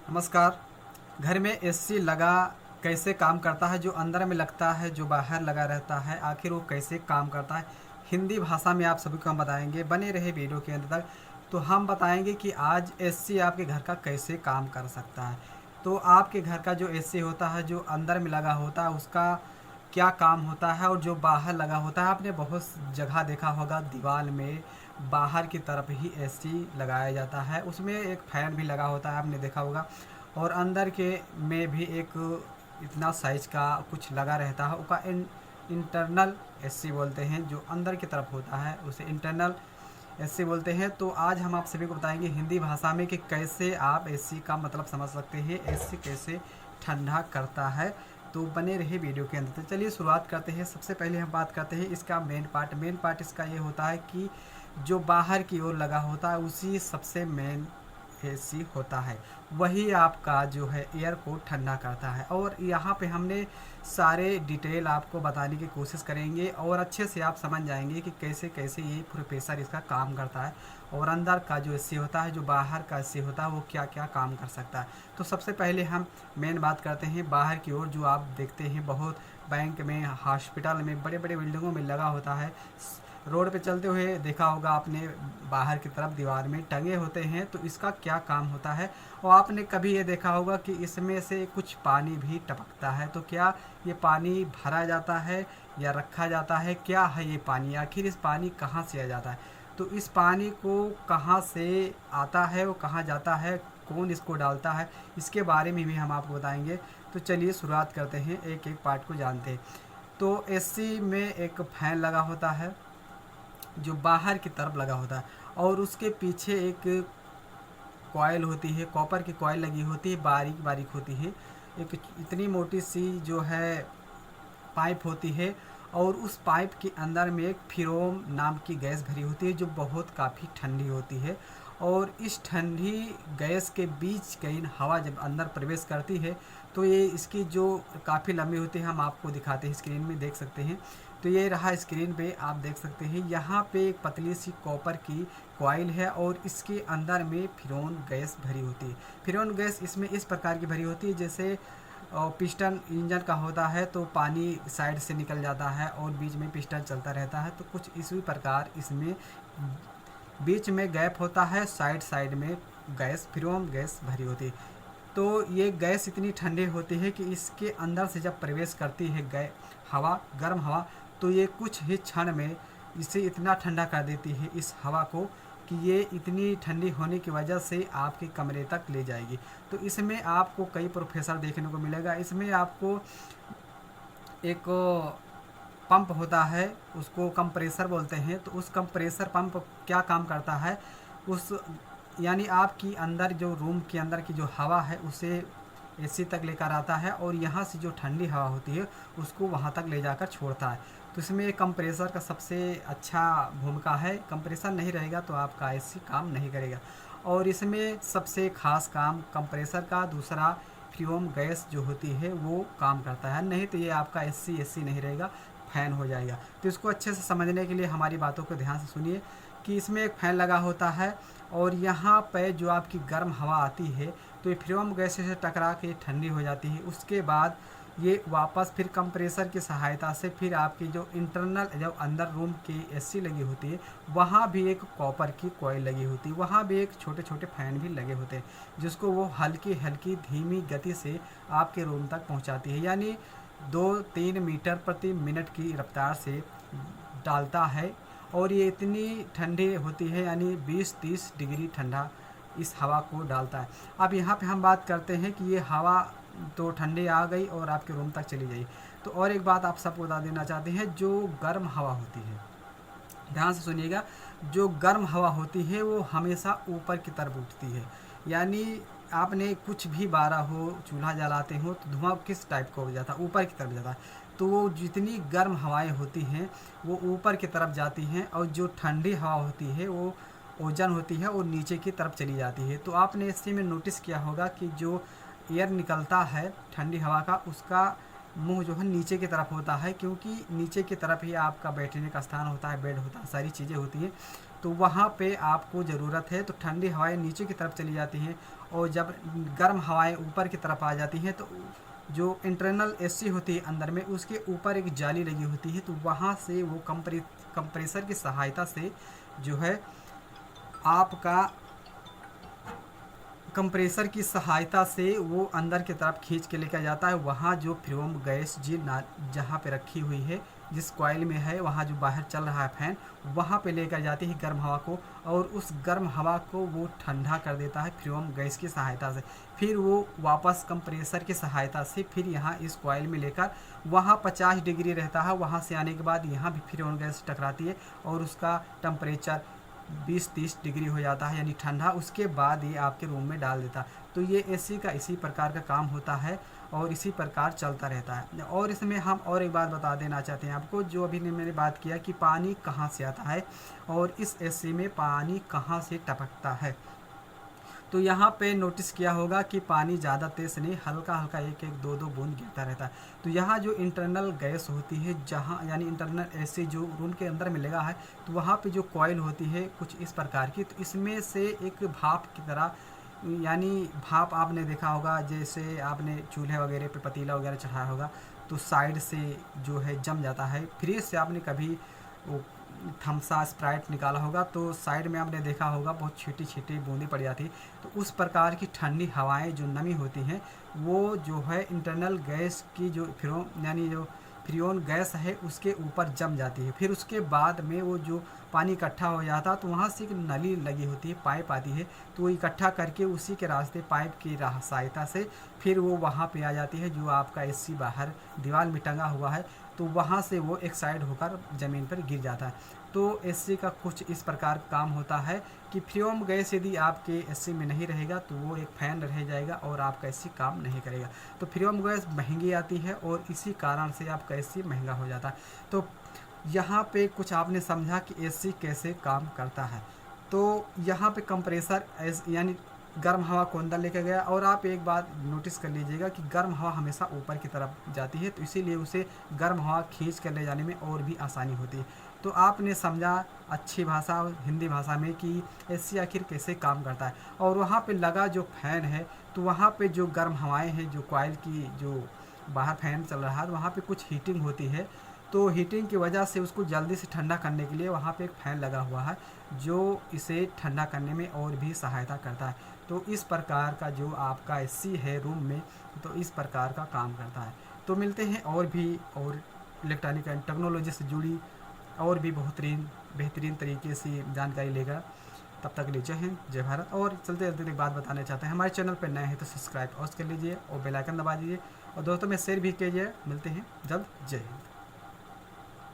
नमस्कार। घर में एसी लगा कैसे काम करता है, जो अंदर में लगता है, जो बाहर लगा रहता है, आखिर वो कैसे काम करता है, हिंदी भाषा में आप सभी को हम बताएंगे। बने रहे वीडियो के अंत तक। तो हम बताएंगे कि आज एसी आपके घर का कैसे काम कर सकता है। तो आपके घर का जो एसी होता है, जो अंदर में लगा होता है, उसका क्या काम होता है, और जो बाहर लगा होता है, आपने बहुत जगह देखा होगा दीवार में बाहर की तरफ ही एसी लगाया जाता है। उसमें एक फैन भी लगा होता है, आपने देखा होगा। और अंदर के में भी एक इतना साइज का कुछ लगा रहता है, उसका इंटरनल एसी बोलते हैं। जो अंदर की तरफ होता है उसे इंटरनल एसी बोलते हैं। तो आज हम आप सभी को बताएंगे हिंदी भाषा में कि कैसे आप एसी का मतलब समझ सकते हैं, एसी कैसे ठंडा करता है। तो बने रहे वीडियो के अंदर। तो चलिए शुरुआत करते हैं। सबसे पहले हम बात करते हैं इसका मेन पार्ट इसका ये होता है कि जो बाहर की ओर लगा होता है उसी सबसे मेन एसी होता है, वही आपका जो है एयर को ठंडा करता है। और यहाँ पे हमने सारे डिटेल आपको बताने की कोशिश करेंगे और अच्छे से आप समझ जाएंगे कि कैसे कैसे ये प्रोफेसर इसका काम करता है, और अंदर का जो एसी होता है, जो बाहर का एसी होता है, वो क्या क्या काम कर सकता है। तो सबसे पहले हम मेन बात करते हैं बाहर की ओर। जो आप देखते हैं बहुत बैंक में, हॉस्पिटल में, बड़े बड़े बिल्डिंगों में लगा होता है। रोड पे चलते हुए देखा होगा आपने, बाहर की तरफ दीवार में टंगे होते हैं। तो इसका क्या काम होता है, और आपने कभी ये देखा होगा कि इसमें से कुछ पानी भी टपकता है। तो क्या ये पानी भरा जाता है या रखा जाता है, क्या है ये पानी, आखिर इस पानी कहाँ से आ जाता है। तो इस पानी को कहाँ से आता है, वो कहाँ जाता है, कौन इसको डालता है, इसके बारे में भी हम आपको बताएंगे। तो चलिए शुरुआत करते हैं, एक एक पार्ट को जानते हैं। तो एसी में एक फैन लगा होता है जो बाहर की तरफ लगा होता है, और उसके पीछे एक कॉइल होती है, कॉपर की कॉइल लगी होती है, बारीक बारीक होती है। एक इतनी मोटी सी जो है पाइप होती है, और उस पाइप के अंदर में एक फ्यूम नाम की गैस भरी होती है, जो बहुत काफ़ी ठंडी होती है। और इस ठंडी गैस के बीच कहीं हवा जब अंदर प्रवेश करती है, तो ये इसकी जो काफ़ी लंबी होती है, हम आपको दिखाते हैं, स्क्रीन में देख सकते हैं। तो ये रहा स्क्रीन पे, आप देख सकते हैं यहाँ पे एक पतली सी कॉपर की कॉइल है, और इसके अंदर में फ्यूम गैस भरी होती है। फ्यूम गैस इसमें इस प्रकार की भरी होती है जैसे और पिस्टन इंजन का होता है, तो पानी साइड से निकल जाता है और बीच में पिस्टन चलता रहता है। तो कुछ इसी प्रकार इसमें बीच में गैप होता है, साइड साइड में गैस, फ्यूम गैस भरी होती है। तो ये गैस इतनी ठंडी होती है कि इसके अंदर से जब प्रवेश करती है हवा, गर्म हवा, तो ये कुछ ही क्षण में इसे इतना ठंडा कर देती है इस हवा को, कि ये इतनी ठंडी होने की वजह से आपके कमरे तक ले जाएगी। तो इसमें आपको कई प्रोफेसर देखने को मिलेगा। इसमें आपको एक पंप होता है, उसको कंप्रेसर बोलते हैं। तो उस कंप्रेसर पंप क्या काम करता है, उस यानी आपकी अंदर जो रूम के अंदर की जो हवा है उसे एसी तक लेकर आता है, और यहाँ से जो ठंडी हवा होती है उसको वहाँ तक ले जाकर छोड़ता है। तो इसमें कंप्रेसर का सबसे अच्छा भूमिका है। कंप्रेसर नहीं रहेगा तो आपका एसी काम नहीं करेगा। और इसमें सबसे ख़ास काम कंप्रेसर का, दूसरा फ्यूम गैस जो होती है वो काम करता है, नहीं तो ये आपका एसी नहीं रहेगा, फ़ैन हो जाएगा। तो इसको अच्छे से समझने के लिए हमारी बातों को ध्यान से सुनिए कि इसमें एक फ़ैन लगा होता है, और यहाँ पे जो आपकी गर्म हवा आती है, तो ये फ्यूम गैस से टकरा के ठंडी हो जाती है। उसके बाद ये वापस फिर कंप्रेसर की सहायता से फिर आपकी जो इंटरनल, जब अंदर रूम की एसी लगी होती है, वहाँ भी एक कॉपर की कॉइल लगी होती है, वहाँ भी एक छोटे छोटे फैन भी लगे होते हैं, जिसको वो हल्की हल्की धीमी गति से आपके रूम तक पहुँचाती है। यानी 2-3 मीटर प्रति मिनट की रफ्तार से डालता है, और ये इतनी ठंडी होती है, यानी 20-30 डिग्री ठंडा इस हवा को डालता है। अब यहाँ पे हम बात करते हैं कि ये हवा तो ठंडी आ गई और आपके रूम तक चली गई। तो और एक बात आप सबको बता देना चाहते हैं, जो गर्म हवा होती है, ध्यान से सुनिएगा, जो गर्म हवा होती है वो हमेशा ऊपर की तरफ उठती है। यानी आपने कुछ भी बारा हो, चूल्हा जलाते हो, तो धुआं किस टाइप का हो जाता है, ऊपर की तरफ जाता है। तो वो जितनी गर्म हवाएं होती हैं वो ऊपर की तरफ जाती हैं, और जो ठंडी हवा होती है वो ओजन होती है और नीचे की तरफ चली जाती है। तो आपने इसी में नोटिस किया होगा कि जो एयर निकलता है ठंडी हवा का, उसका मुंह जो है नीचे की तरफ होता है, क्योंकि नीचे की तरफ ही आपका बैठने का स्थान होता है, बेड होता है, सारी चीज़ें होती हैं। तो वहाँ पे आपको ज़रूरत है, तो ठंडी हवाएं नीचे की तरफ चली जाती हैं और जब गर्म हवाएं ऊपर की तरफ आ जाती हैं तो जो इंटरनल एसी होती है अंदर में, उसके ऊपर एक जाली लगी होती है, तो वहाँ से वो कंप्रेसर की सहायता से जो है आपका कंप्रेसर की सहायता से वो अंदर की तरफ खींच के लेकर जाता है। वहाँ जो फ्यूम गैस जी ना जहाँ पे रखी हुई है, जिस कॉइल में है, वहाँ जो बाहर चल रहा है फैन, वहाँ पे लेकर जाती है गर्म हवा को, और उस गर्म हवा को वो ठंडा कर देता है फ्यूम गैस की सहायता से। फिर वो वापस कंप्रेसर की सहायता से फिर यहाँ इस कॉइल में लेकर, वहाँ 50 डिग्री रहता है, वहाँ से आने के बाद यहाँ भी फ्यूम गैस टकराती है और उसका टेम्परेचर 20-30 डिग्री हो जाता है, यानी ठंडा। उसके बाद ये आपके रूम में डाल देता है। तो ये एसी का इसी प्रकार का काम होता है और इसी प्रकार चलता रहता है। और इसमें हम और एक बात बता देना चाहते हैं आपको, जो अभी मैंने बात किया कि पानी कहाँ से आता है और इस एसी में पानी कहाँ से टपकता है। तो यहाँ पे नोटिस किया होगा कि पानी ज़्यादा तेज़ नहीं, हल्का हल्का एक एक दो दो बूंद गिरता रहता है। तो यहाँ जो इंटरनल गैस होती है, जहाँ यानी इंटरनल एसी जो रूम के अंदर में लगा है, तो वहाँ पे जो कॉइल होती है कुछ इस प्रकार की, तो इसमें से एक भाप की तरह, यानी भाप आपने देखा होगा, जैसे आपने चूल्हे वगैरह पे पतीला वगैरह चढ़ाया होगा तो साइड से जो है जम जाता है। फ्रिज से आपने कभी वो थम्सा स्प्राइट निकाला होगा तो साइड में आपने देखा होगा बहुत छोटी छोटी बूंदी पड़ जाती। तो उस प्रकार की ठंडी हवाएं जो नमी होती हैं, वो जो है इंटरनल गैस की जो यानी जो फ्रियोन गैस है उसके ऊपर जम जाती है। फिर उसके बाद में वो जो पानी इकट्ठा हो जाता है, तो वहाँ से एक नली लगी होती है, पाइप आती है, तो वो इकट्ठा करके उसी के रास्ते पाइप की सहायता से फिर वो वहाँ पे आ जाती है। जो आपका एसी बाहर दीवार में टंगा हुआ है, तो वहाँ से वो एक साइड होकर ज़मीन पर गिर जाता है। तो एसी का कुछ इस प्रकार काम होता है कि फ्यूम गैस यदि आपके एसी में नहीं रहेगा तो वो एक फ़ैन रह जाएगा और आपका एसी काम नहीं करेगा। तो फ्यूम गैस महंगी आती है और इसी कारण से आपका एसी महंगा हो जाता है। तो यहाँ पे कुछ आपने समझा कि एसी कैसे काम करता है। तो यहाँ पे कंप्रेसर यानी गर्म हवा को अंदर लेकर गया। और आप एक बात नोटिस कर लीजिएगा कि गर्म हवा हमेशा ऊपर की तरफ जाती है, तो इसीलिए उसे गर्म हवा खींच कर ले जाने में और भी आसानी होती है। तो आपने समझा अच्छी भाषा हिंदी भाषा में कि एसी आखिर कैसे काम करता है। और वहाँ पे लगा जो फ़ैन है, तो वहाँ पे जो गर्म हवाएं हैं, जो कॉइल की जो बाहर फ़ैन चल रहा है, वहाँ पे कुछ हीटिंग होती है। तो हीटिंग की वजह से उसको जल्दी से ठंडा करने के लिए वहाँ पे एक फ़ैन लगा हुआ है जो इसे ठंडा करने में और भी सहायता करता है। तो इस प्रकार का जो आपका एसी है रूम में, तो इस प्रकार का काम करता है। तो मिलते हैं और भी और इलेक्ट्रॉनिक एंड टेक्नोलॉजी से जुड़ी और भी बेहतरीन तरीके से जानकारी लेकर। तब तक के लिए जय हिंद, जय भारत। और चलते चलते एक बात बताना चाहते हैं, हमारे चैनल पर नए हैं तो सब्सक्राइब और कर लीजिए और बेल आइकन दबा दीजिए और दोस्तों में शेयर भी कीजिए। मिलते हैं जल्द, जय हिंद।